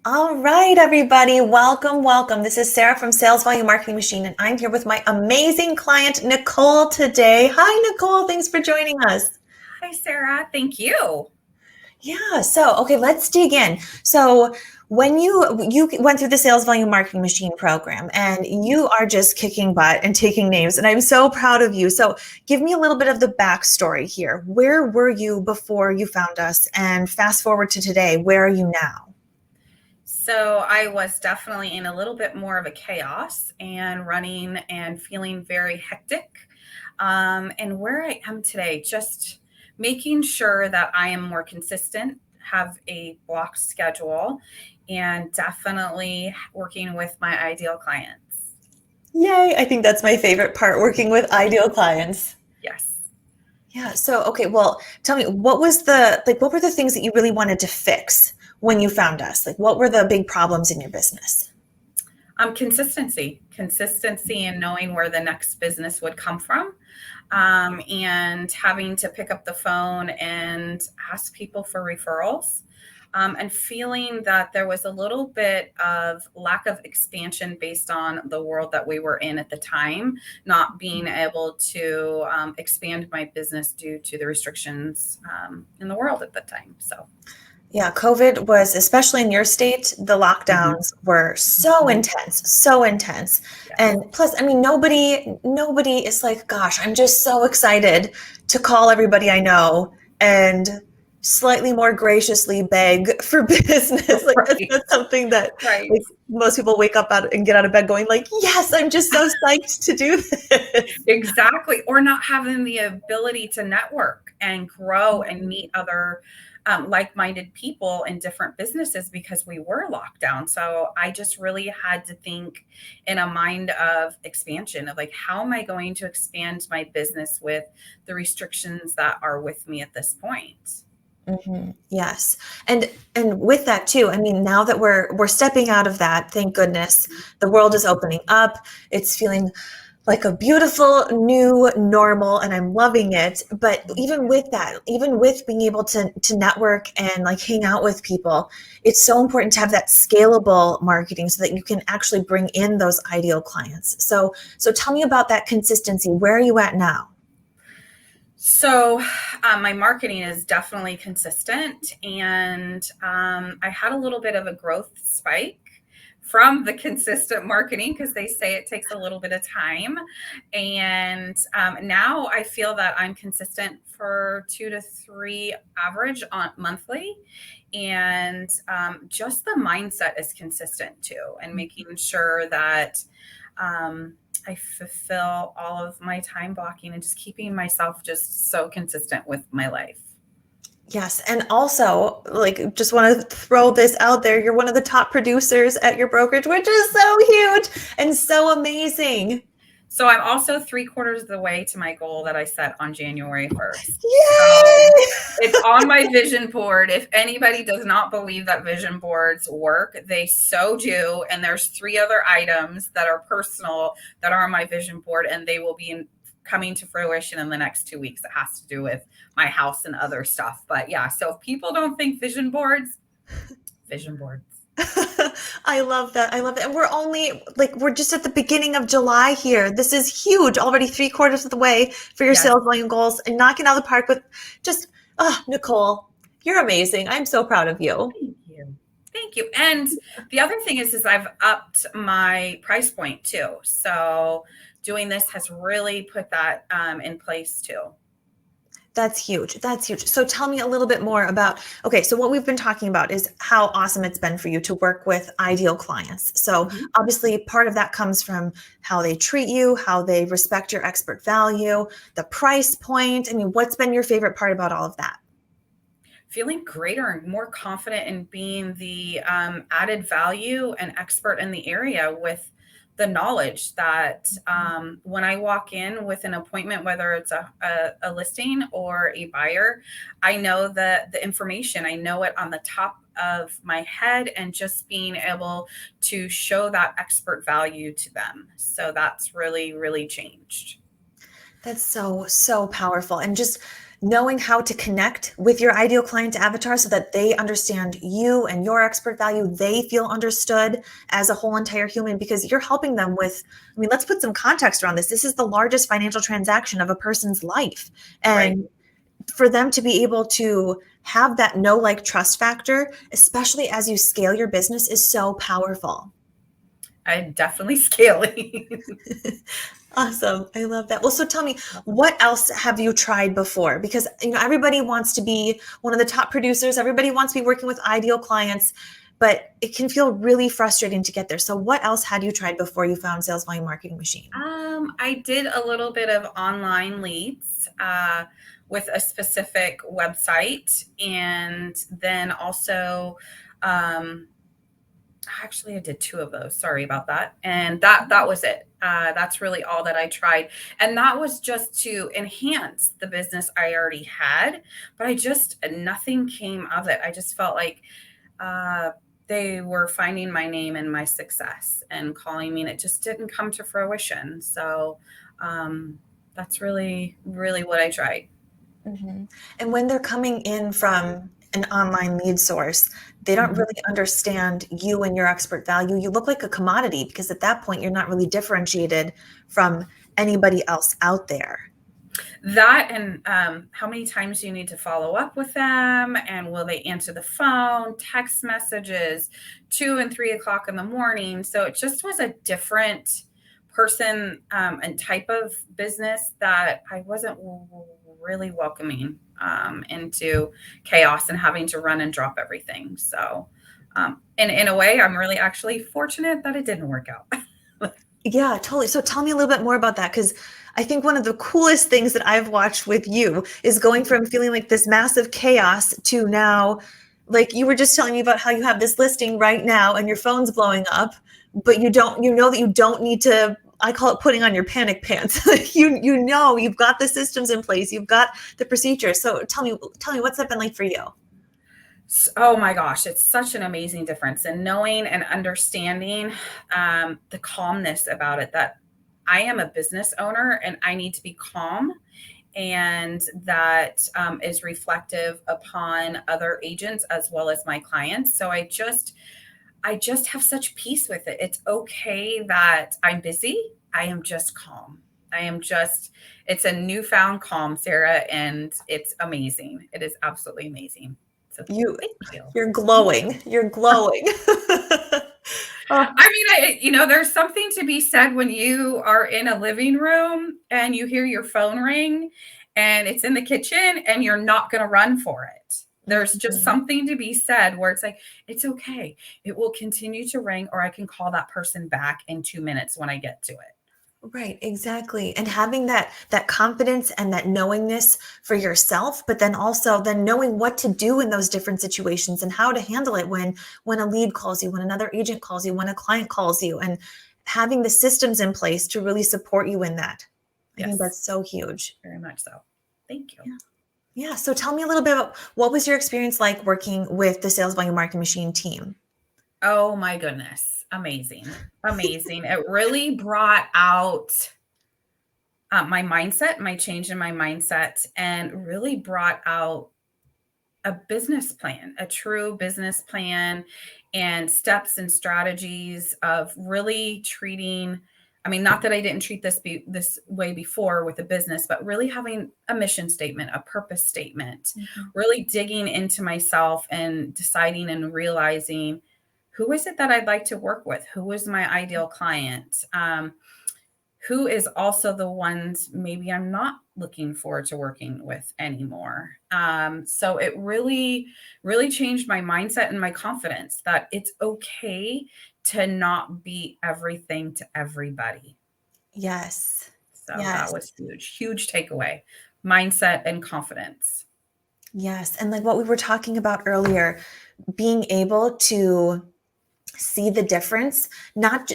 All right, everybody. Welcome, welcome. This is Sarah from Sales Volume Marketing Machine, and I'm here with my amazing client, Nicole, today. Hi, Nicole. Thanks for joining us. Hi, Sarah. Thank you. Yeah, okay, let's dig in. So when you went through the Sales Volume Marketing Machine program, and you are just kicking butt and taking names, and I'm so proud of you. So give me a little bit of the backstory here. Where were you before you found us? And fast forward to today, where are you now? So I was definitely in a little bit more of a chaos and running and feeling very hectic. And where I am today, just making sure that I am more consistent, have a blocked schedule, and definitely working with my ideal clients. Yay, I think that's my favorite part, working with ideal clients. Yes. Yeah, okay, well, tell me, what were the things that you really wanted to fix when you found us? Like, what were the big problems in your business? Consistency and knowing where the next business would come from, and having to pick up the phone and ask people for referrals, and feeling that there was a little bit of lack of expansion based on the world that we were in at the time, not being able to expand my business due to the restrictions in the world at the time. So, Yeah, COVID was, especially in your state, the mhm, lockdowns were so mhm, intense, so intense. yes. And plus, I mean, nobody is like, gosh, I'm just so excited to call everybody I know and slightly more graciously beg for business. Like that's, Right. that's something that Right. like most people wake up out and get out of bed going like, yes, I'm just so psyched to do this. Exactly. Or not having the ability to network and grow and meet other like minded people in different businesses because we were locked down. So I just really had to think in a mind of expansion of like, how am I going to expand my business with the restrictions that are with me at this point? Yes. And with that too, I mean, now that we're stepping out of that, thank goodness, the world is opening up. It's feeling like a beautiful new normal and I'm loving it. But even with that, even with being able to network and like hang out with people, it's so important to have that scalable marketing so that you can actually bring in those ideal clients. So tell me about that consistency. Where are you at now? So, my marketing is definitely consistent, and I had a little bit of a growth spike from the consistent marketing because they say it takes a little bit of time. And now I feel that I'm consistent for 2 to 3 average on monthly, and just the mindset is consistent too, and making sure that. I fulfill all of my time blocking and just keeping myself just so consistent with my life. Yes, and also, like, just want to throw this out there. You're one of the top producers at your brokerage, which is so huge and so amazing. So I'm also 3/4 of the way to my goal that I set on January 1st. So Yay! it's on my vision board. If anybody does not believe that vision boards work, they so do. And there's 3 other items that are personal that are on my vision board, and they will be coming to fruition in the next 2 weeks. It has to do with my house and other stuff. But yeah, so if people don't think vision boards. I love that. I love it. And we're just at the beginning of July here. This is huge. Already three-quarters of the way for your Yes. sales volume goals and knocking out of the park with just, Nicole, you're amazing. I'm so proud of you. Thank you. Thank you. And the other thing is I've upped my price point too. So doing this has really put that in place too. That's huge. That's huge. So tell me a little bit more about, okay, so what we've been talking about is how awesome it's been for you to work with ideal clients. So Mhm. obviously part of that comes from how they treat you, how they respect your expert value, the price point. I mean, what's been your favorite part about all of that? Feeling greater and more confident in being the added value and expert in the area with the knowledge that when I walk in with an appointment, whether it's a listing or a buyer, I know the information, I know it on the top of my head, and just being able to show that expert value to them. So that's really, really changed. That's so, so powerful. And just knowing how to connect with your ideal client avatar so that they understand you and your expert value, they feel understood as a whole entire human, because you're helping them with, I mean, let's put some context around this. This is the largest financial transaction of a person's life. Right. And for them to be able to have that know, like, trust factor, especially as you scale your business, is so powerful. I'm definitely scaling. Awesome. I love that. Well, so tell me, what else have you tried before? Because, everybody wants to be one of the top producers. Everybody wants to be working with ideal clients, but it can feel really frustrating to get there. So what else had you tried before you found Sales Volume Marketing Machine? I did a little bit of online leads with a specific website, and then also, actually, I did two of those. Sorry about that, and that was it. That's really all that I tried, and that was just to enhance the business I already had. But nothing came of it. I just felt like uh, they were finding my name and my success and calling me, and it just didn't come to fruition. So that's really, really what I tried. Mhm. And when they're coming in from an online lead source, they don't Mhm. really understand you and your expert value. You look like a commodity because at that point, you're not really differentiated from anybody else out there. That and how many times do you need to follow up with them? And will they answer the phone, text messages, 2 and 3 o'clock in the morning? So it just was a different person and type of business that I wasn't really welcoming into chaos and having to run and drop everything. So, in a way, I'm really actually fortunate that it didn't work out. Yeah, totally. So tell me a little bit more about that, because I think one of the coolest things that I've watched with you is going from feeling like this massive chaos to now, like you were just telling me about how you have this listing right now and your phone's blowing up, but you know that you don't need to, I call it putting on your panic pants. Like you've got the systems in place, you've got the procedures. So tell me what's that been like for you? Oh my gosh, it's such an amazing difference. And knowing and understanding the calmness about it, that I am a business owner and I need to be calm. And that is reflective upon other agents as well as my clients. So I just have such peace with it. It's okay that I'm busy. I am just calm. I am just, it's a newfound calm, Sarah, and it's amazing. It is absolutely amazing. So You thank you. you're glowing. You're glowing. Oh, I mean, there's something to be said when you are in a living room and you hear your phone ring and it's in the kitchen and you're not going to run for it. There's just mhm. something to be said where it's like, it's okay. It will continue to ring, or I can call that person back in 2 minutes when I get to it. Right, exactly. And having that confidence and that knowingness for yourself, but then also then knowing what to do in those different situations and how to handle it when a lead calls you, when another agent calls you, when a client calls you, and having the systems in place to really support you in that. I think Yes, that's so huge. very much so. Thank you. Yeah. Yeah. So tell me a little bit about what was your experience like working with the Sales Volume Marketing Machine team? Oh my goodness. Amazing. Amazing. It really brought out my mindset, my change in my mindset, and really brought out a business plan, a true business plan, and steps and strategies of really treating. I mean, not that I didn't treat this way before with a business, but really having a mission statement, a purpose statement, Mhm. really digging into myself and deciding and realizing who is it that I'd like to work with, who is my ideal client, who is also the ones maybe I'm not looking forward to working with anymore. So it really, really changed my mindset and my confidence that it's okay to not be everything to everybody. Yes. So that Yes. was huge, huge takeaway. Mindset and confidence. Yes. And like what we were talking about earlier, being able to see the difference, not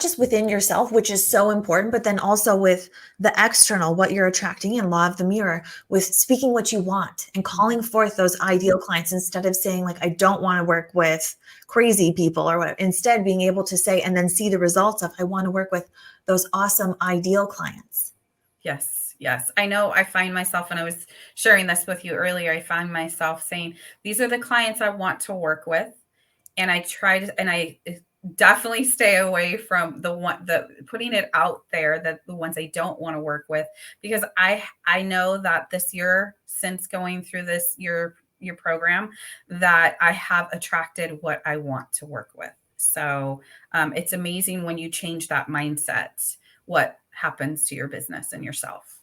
just within yourself, which is so important, but then also with the external, what you're attracting in, law of the mirror, with speaking what you want and calling forth those ideal clients instead of saying like, I don't want to work with crazy people or whatever. Instead, being able to say and then see the results of, I want to work with those awesome ideal clients. Yes. Yes. I know I find myself, and I was sharing this with you earlier, I find myself saying, these are the clients I want to work with. And I try to, and I definitely stay away from the putting it out there, that the ones I don't want to work with, because I know that this year, since going through this your program, that I have attracted what I want to work with. So it's amazing when you change that mindset, what happens to your business and yourself.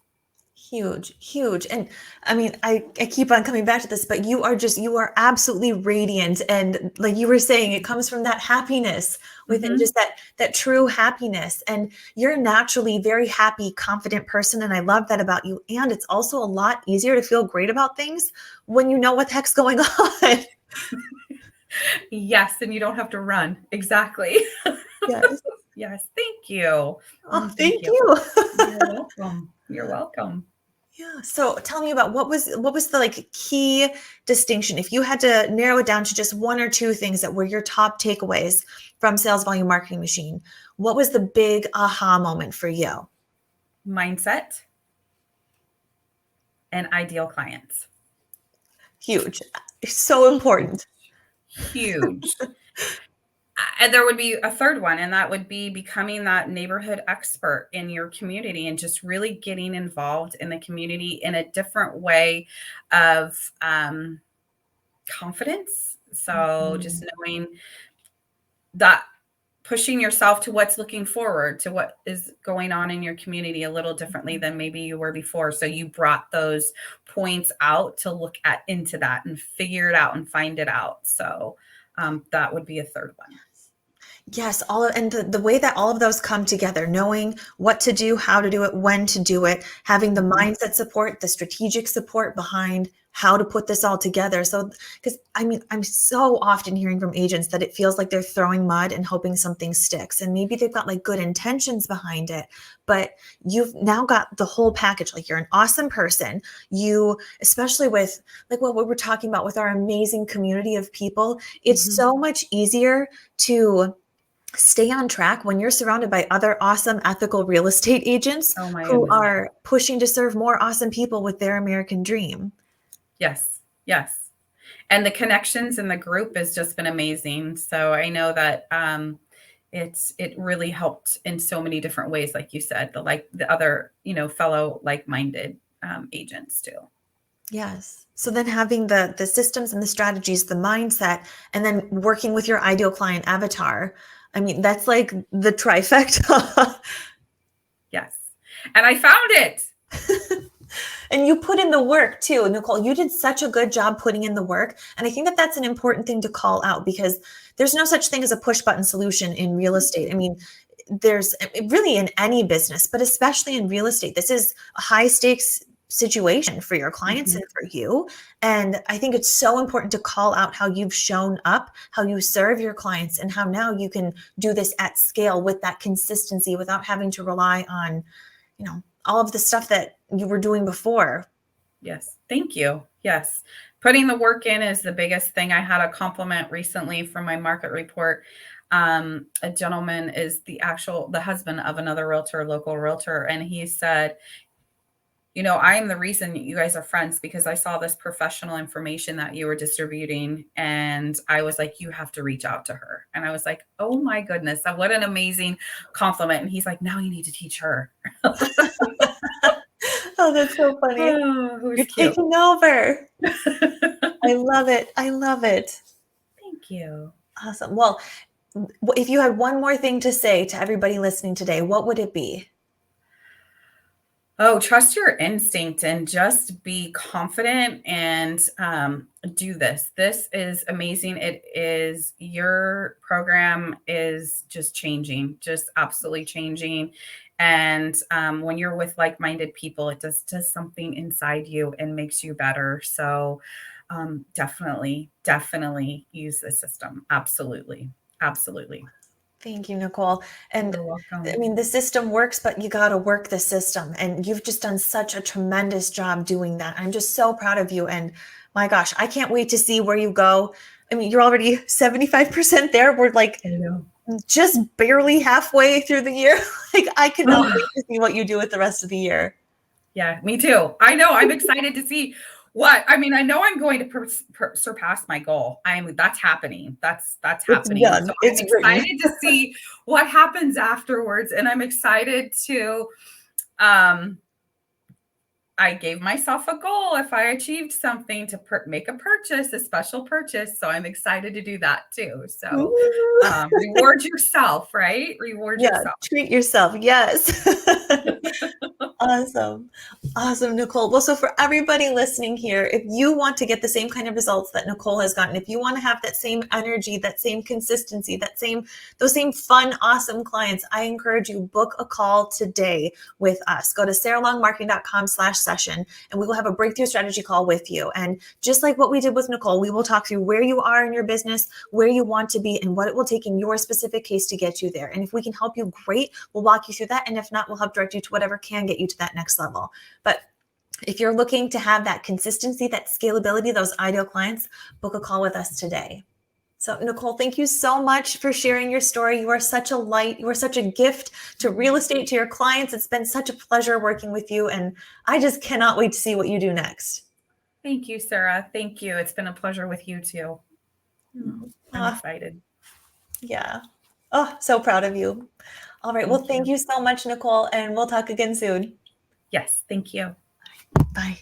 Huge, huge. And I mean, I keep on coming back to this, but you are absolutely radiant. And like you were saying, it comes from that happiness within, Hmm. just that true happiness. And you're a naturally very happy, confident person. And I love that about you. And it's also a lot easier to feel great about things when you know what the heck's going on. Yes, and you don't have to run. Exactly. Yes. Yes, thank you. Oh, Thank thank you. you. You're welcome. You're welcome. Yeah. So tell me about what was the like key distinction if you had to narrow it down to just one or two things that were your top takeaways from Sales Volume Marketing Machine. What was the big aha moment for you? Mindset and ideal clients. Huge. So important. Huge. And there would be a third one, and that would be becoming that neighborhood expert in your community and just really getting involved in the community in a different way of confidence. So just Mhm. knowing that, pushing yourself to what's looking forward to what is going on in your community a little differently than maybe you were before. So you brought those points out to look at into that and figure it out and find it out. So that would be a third one. Yes, and the way that all of those come together, knowing what to do, how to do it, when to do it, having the Mhm. mindset support, the strategic support behind how to put this all together. So, because I mean, I'm so often hearing from agents that it feels like they're throwing mud and hoping something sticks. And maybe they've got like good intentions behind it, but you've now got the whole package. Like you're an awesome person. You, especially with like what we were talking about with our amazing community of people, it's Mhm. so much easier to stay on track when you're surrounded by other awesome ethical real estate agents Oh my who goodness. are pushing to serve more awesome people with their American dream. Yes. Yes. And the connections in the group has just been amazing. So I know that it really helped in so many different ways, like you said, the other, fellow like-minded agents too. Yes. So then having the systems and the strategies, the mindset, and then working with your ideal client avatar. I mean, that's like the trifecta. Yes. And I found it. And you put in the work too, Nicole. You did such a good job putting in the work. And I think that that's an important thing to call out because there's no such thing as a push button solution in real estate. I mean, there's really in any business, but especially in real estate, this is a high stakes situation for your clients Mhm. and for you. And I think it's so important to call out how you've shown up, how you serve your clients, and how now you can do this at scale with that consistency without having to rely on, all of the stuff that you were doing before. Yes. Thank you. Yes. Putting the work in is the biggest thing. I had a compliment recently from my market report. A gentleman is the husband of another realtor, local realtor. And he said, I am the reason that you guys are friends because I saw this professional information that you were distributing. And I was like, you have to reach out to her. And I was like, oh my goodness, what an amazing compliment. And he's like, now you need to teach her. Oh, that's so funny. Oh, it was You're cute. taking over. Thank I love it. I love it. you. Awesome. Well, if you had one more thing to say to everybody listening today, what would it be? Oh, trust your instinct and just be confident and do this. This is amazing. It is your program is just changing, just absolutely changing. And when you're with like-minded people, it just does something inside you and makes you better. So definitely, definitely use the system. Absolutely. Absolutely. Thank you, Nicole. And You're I welcome. mean, the system works, but you got to work the system. And you've just done such a tremendous job doing that. I'm just so proud of you. And my gosh, I can't wait to see where you go. I mean, you're already 75% there. We're like I know. just barely halfway through the year. Like, I cannot wait to see what you do with the rest of the year. Yeah, me too. I know. I'm excited to see I know I'm going to surpass my goal. That's happening. That's It's happening. So done. I'm It's written. excited to see what happens afterwards. And I'm excited to, um, I gave myself a goal if I achieved something to make a purchase, a special purchase. So I'm excited to do that too. So reward yourself, right? Reward Yeah, yourself. treat yourself. Yes. Awesome. Awesome, Nicole. Well, so for everybody listening here, if you want to get the same kind of results that Nicole has gotten, if you want to have that same energy, that same consistency, those same fun, awesome clients, I encourage you, book a call today with us. Go to saralongmarketing.com/session and we will have a breakthrough strategy call with you. And just like what we did with Nicole, we will talk through where you are in your business, where you want to be, and what it will take in your specific case to get you there. And if we can help you, great. We'll walk you through that. And if not, we'll help direct you to whatever can get you to that next level. But if you're looking to have that consistency, that scalability, those ideal clients, book a call with us today. So Nicole, thank you so much for sharing your story. You are such a light. You are such a gift to real estate, to your clients. It's been such a pleasure working with you. And I just cannot wait to see what you do next. Thank you, Sarah. Thank you. It's been a pleasure with you too. I'm excited. Yeah. Oh, so proud of you. All right. Well, thank you so much, Nicole. And we'll talk again soon. Yes. Thank you. Bye.